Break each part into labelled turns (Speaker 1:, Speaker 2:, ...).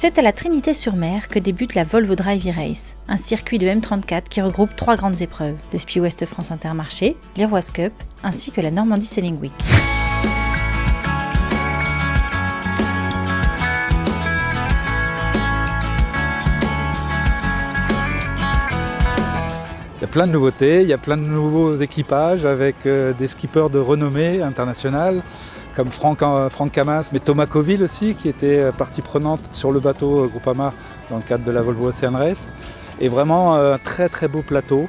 Speaker 1: C'est à la Trinité-sur-Mer que débute la Volvo Drive E-Race, un circuit de M34 qui regroupe 3 grandes épreuves, le Spiel Ouest France Intermarché, l'Heroes Cup, ainsi que la Normandie Sailing Week.
Speaker 2: Il y a plein de nouveautés, il y a plein de nouveaux équipages avec des skippers de renommée internationale comme Franck Camas, mais Thomas Coville aussi qui était partie prenante sur le bateau Groupama dans le cadre de la Volvo Ocean Race. Et vraiment un très très beau plateau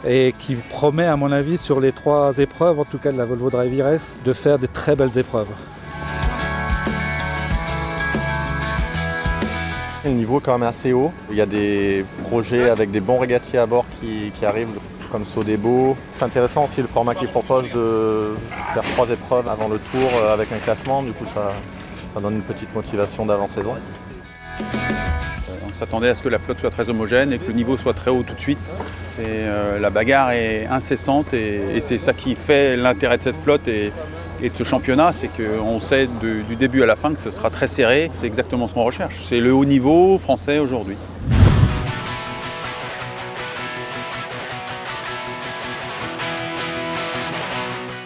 Speaker 2: et qui promet à mon avis sur les 3 épreuves, en tout cas de la Volvo Drive E-Race, de faire de très belles épreuves.
Speaker 3: Le niveau est quand même assez haut. Il y a des projets avec des bons régatiers à bord qui arrivent, comme Sodebo. C'est intéressant aussi le format qu'ils proposent de faire 3 épreuves avant le tour avec un classement. Du coup, ça donne une petite motivation d'avant-saison.
Speaker 4: On s'attendait à ce que la flotte soit très homogène et que le niveau soit très haut tout de suite. Et la bagarre est incessante et c'est ça qui fait l'intérêt de cette flotte et de ce championnat, c'est qu'on sait du début à la fin que ce sera très serré. C'est exactement ce qu'on recherche. C'est le haut niveau français aujourd'hui.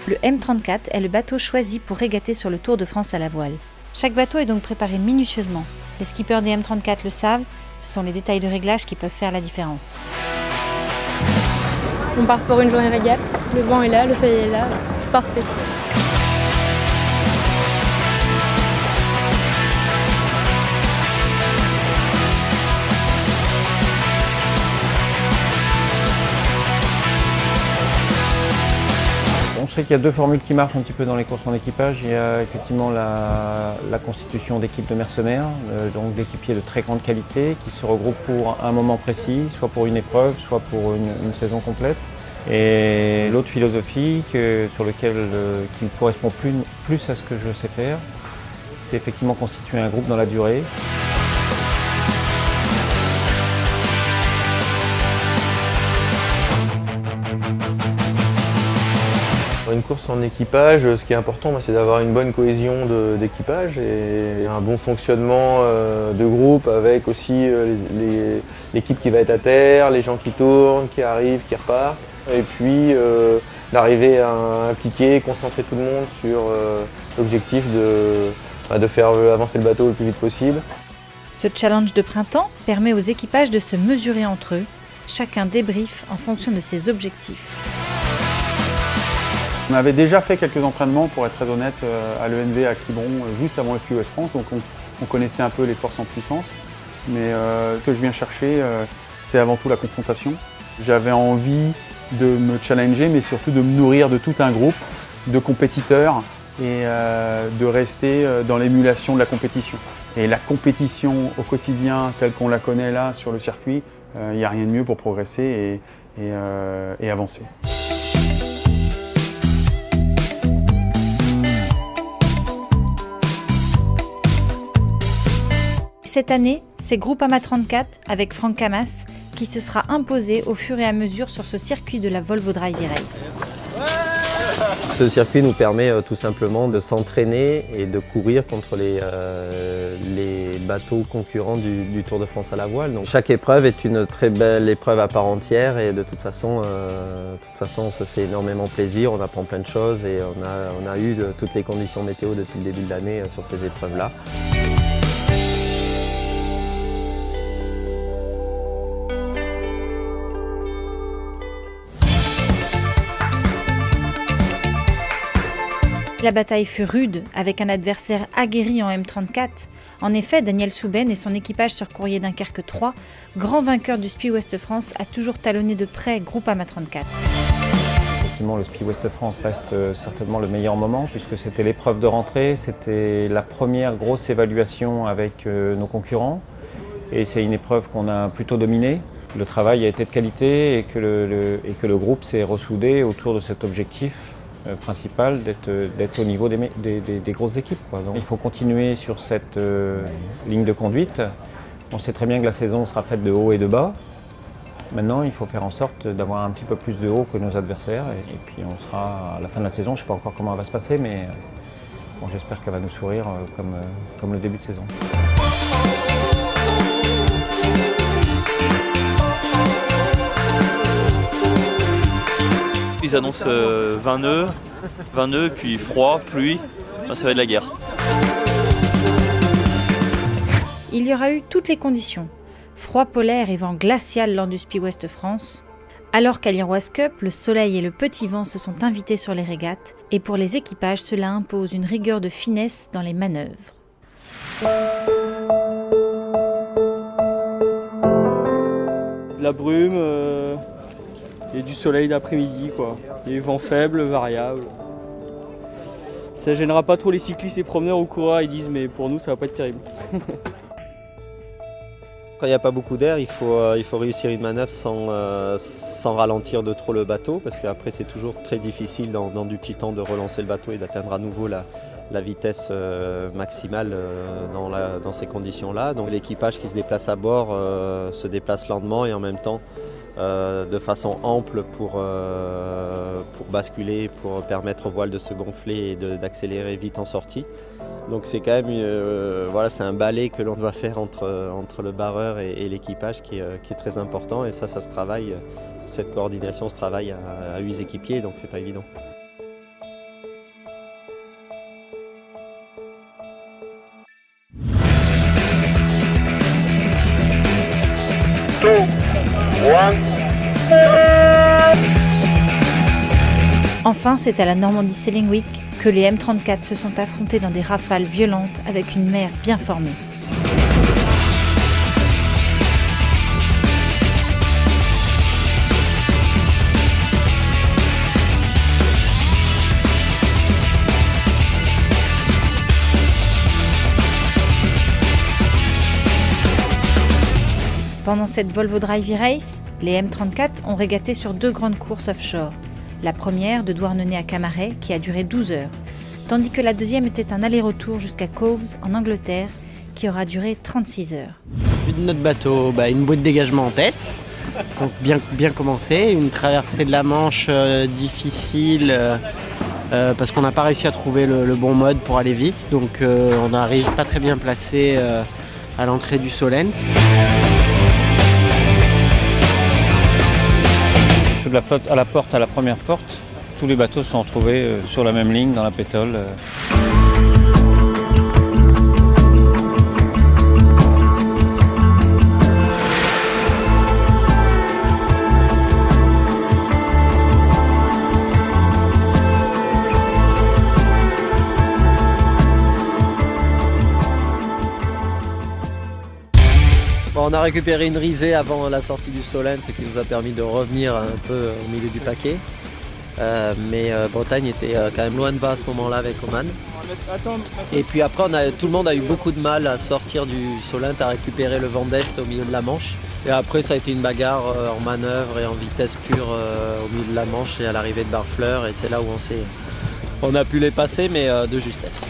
Speaker 1: Le M34 est le bateau choisi pour régater sur le Tour de France à la voile. Chaque bateau est donc préparé minutieusement. Les skippers des M34 le savent, ce sont les détails de réglage qui peuvent faire la différence.
Speaker 5: On part pour une journée régate, le vent est là, le soleil est là, parfait.
Speaker 6: On sait qu'il y a 2 formules qui marchent un petit peu dans les courses en équipage. Il y a effectivement la constitution d'équipes de mercenaires, donc d'équipiers de très grande qualité qui se regroupent pour un moment précis, soit pour une épreuve, soit pour une saison complète. Et l'autre philosophie qui correspond plus à ce que je sais faire, c'est effectivement constituer un groupe dans la durée.
Speaker 3: Une course en équipage, ce qui est important, c'est d'avoir une bonne cohésion d'équipage et un bon fonctionnement de groupe avec aussi l'équipe qui va être à terre, les gens qui tournent, qui arrivent, qui repartent. Et puis d'arriver à impliquer, concentrer tout le monde sur l'objectif de faire avancer le bateau le plus vite possible.
Speaker 1: Ce challenge de printemps permet aux équipages de se mesurer entre eux. Chacun débriefe en fonction de ses objectifs.
Speaker 4: On avait déjà fait quelques entraînements, pour être très honnête, à l'ENV à Quiberon, juste avant le Spiel Ouest France, donc on connaissait un peu les forces en puissance. Mais ce que je viens chercher, c'est avant tout la confrontation. J'avais envie de me challenger, mais surtout de me nourrir de tout un groupe de compétiteurs et de rester dans l'émulation de la compétition. Et la compétition au quotidien, telle qu'on la connaît là sur le circuit, il n'y a rien de mieux pour progresser et avancer.
Speaker 1: Cette année, c'est Groupama 34 avec Franck Camas qui se sera imposé au fur et à mesure sur ce circuit de la Volvo Drive E-Race.
Speaker 7: Ce circuit nous permet tout simplement de s'entraîner et de courir contre les bateaux concurrents du Tour de France à la voile. Donc, chaque épreuve est une très belle épreuve à part entière et de toute façon on se fait énormément plaisir, on apprend plein de choses et on a eu toutes les conditions météo depuis le début de l'année sur ces épreuves-là.
Speaker 1: La bataille fut rude, avec un adversaire aguerri en M34. En effet, Daniel Souben et son équipage sur Courrier Dunkerque 3, grand vainqueur du Spiel Ouest France, a toujours talonné de près Groupama 34.
Speaker 6: Effectivement, le Spiel Ouest France reste certainement le meilleur moment, puisque c'était l'épreuve de rentrée, c'était la première grosse évaluation avec nos concurrents. Et c'est une épreuve qu'on a plutôt dominée. Le travail a été de qualité et que le groupe s'est ressoudé autour de cet objectif principal d'être au niveau des grosses équipes, quoi. Donc, il faut continuer sur cette ligne de conduite. On sait très bien que la saison sera faite de haut et de bas. Maintenant, il faut faire en sorte d'avoir un petit peu plus de haut que nos adversaires. Et puis on sera à la fin de la saison, je ne sais pas encore comment elle va se passer, mais bon, j'espère qu'elle va nous sourire comme le début de saison.
Speaker 8: Ils annoncent 20 nœuds, puis froid, pluie, ça va être la guerre.
Speaker 1: Il y aura eu toutes les conditions. Froid polaire et vent glacial lors du Spi West France. Alors qu'à l'Iroise Cup, le soleil et le petit vent se sont invités sur les régates, et pour les équipages, cela impose une rigueur de finesse dans les manœuvres.
Speaker 9: De la brume et du soleil d'après-midi, quoi. Et vent faible, variable. Ça gênera pas trop les cyclistes et promeneurs ou coureurs, ils disent mais pour nous ça va pas être terrible.
Speaker 7: Quand il n'y a pas beaucoup d'air, il faut réussir une manœuvre sans ralentir de trop le bateau, parce qu'après c'est toujours très difficile dans du petit temps de relancer le bateau et d'atteindre à nouveau la vitesse maximale dans ces conditions-là. Donc l'équipage qui se déplace à bord se déplace lentement et en même temps de façon ample pour basculer, pour permettre aux voiles de se gonfler et d'accélérer vite en sortie. Donc c'est quand même voilà, c'est un balai que l'on doit faire entre le barreur et l'équipage qui est très important, et ça se travaille, cette coordination se travaille à 8 équipiers, donc c'est pas évident.
Speaker 1: Enfin, c'est à la Normandie Sailing Week que les M34 se sont affrontés dans des rafales violentes avec une mer bien formée. Pendant cette Volvo Drive E-Race, les M34 ont régaté sur 2 grandes courses offshore. La première de Douarnenez à Camaret qui a duré 12 heures, tandis que la deuxième était un aller-retour jusqu'à Cowes en Angleterre qui aura duré 36 heures.
Speaker 10: Vue de notre bateau, une bouée de dégagement en tête, donc bien commencé, une traversée de la Manche difficile parce qu'on n'a pas réussi à trouver le bon mode pour aller vite, donc on n'arrive pas très bien placé à l'entrée du Solent.
Speaker 6: De la flotte à la porte, à la première porte, tous les bateaux sont retrouvés sur la même ligne dans la pétole.
Speaker 7: On a récupéré une risée avant la sortie du Solent qui nous a permis de revenir un peu au milieu du paquet. Mais Bretagne était quand même loin de bas à ce moment-là avec Oman. Et puis après, tout le monde a eu beaucoup de mal à sortir du Solent, à récupérer le vent d'Est au milieu de la Manche. Et après, ça a été une bagarre en manœuvre et en vitesse pure au milieu de la Manche et à l'arrivée de Barfleur. Et c'est là où on a pu les passer, mais de justesse.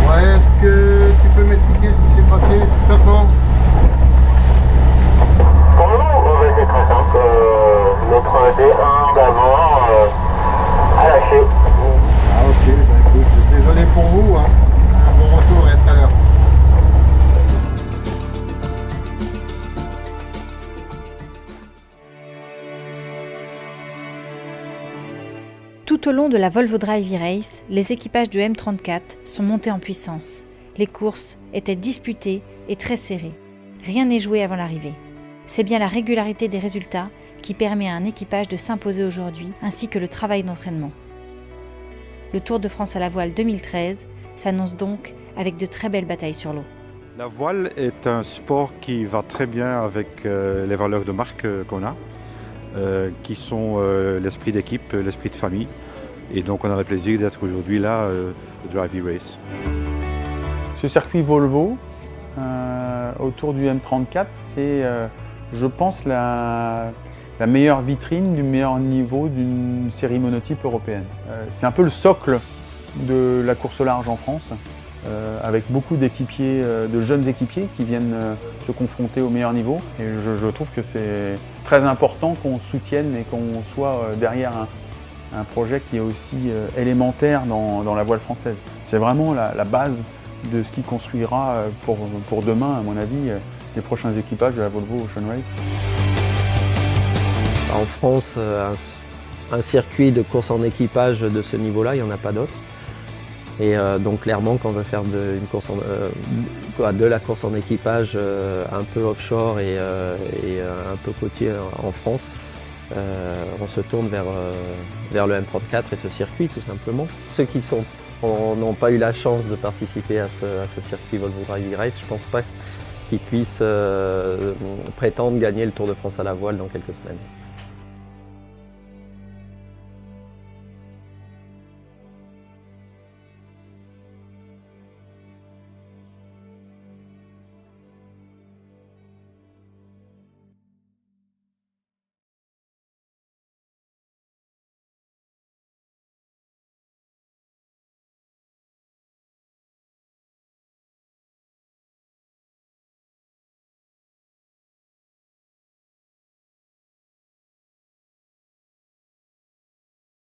Speaker 11: Ouais, est-ce que tu peux m'expliquer ce qui s'est passé exactement?
Speaker 12: Pour nous, c'est très simple. Notre D1 d'avant a lâché.
Speaker 11: Ah ok, écoute, désolé pour vous, hein. Un bon retour et à tout à l'heure.
Speaker 1: Tout au long de la Volvo Drive E-Race, les équipages de M34 sont montés en puissance. Les courses étaient disputées et très serrées. Rien n'est joué avant l'arrivée. C'est bien la régularité des résultats qui permet à un équipage de s'imposer aujourd'hui, ainsi que le travail d'entraînement. Le Tour de France à la voile 2013 s'annonce donc avec de très belles batailles sur l'eau.
Speaker 13: La voile est un sport qui va très bien avec les valeurs de marque qu'on a, qui sont l'esprit d'équipe, l'esprit de famille. Et donc on a le plaisir d'être aujourd'hui là, au Drive E-Race.
Speaker 4: Ce circuit Volvo, autour du M34, c'est, je pense, la meilleure vitrine du meilleur niveau d'une série monotype européenne. C'est un peu le socle de la course au large en France, avec beaucoup d'équipiers, de jeunes équipiers qui viennent se confronter au meilleur niveau. Et je trouve que c'est très important qu'on soutienne et qu'on soit derrière un projet qui est aussi élémentaire dans la voile française. C'est vraiment la base de ce qui construira pour demain, à mon avis, les prochains équipages de la Volvo Ocean Race.
Speaker 7: En France, un circuit de course en équipage de ce niveau-là, il n'y en a pas d'autre. Et donc clairement, quand on veut faire de la course en équipage un peu offshore et un peu côtier en France, on se tourne vers le M34 et ce circuit tout simplement. Ceux qui n'ont pas eu la chance de participer à ce circuit Volvo Driving Race, je ne pense pas qu'ils puissent prétendre gagner le Tour de France à la voile dans quelques semaines.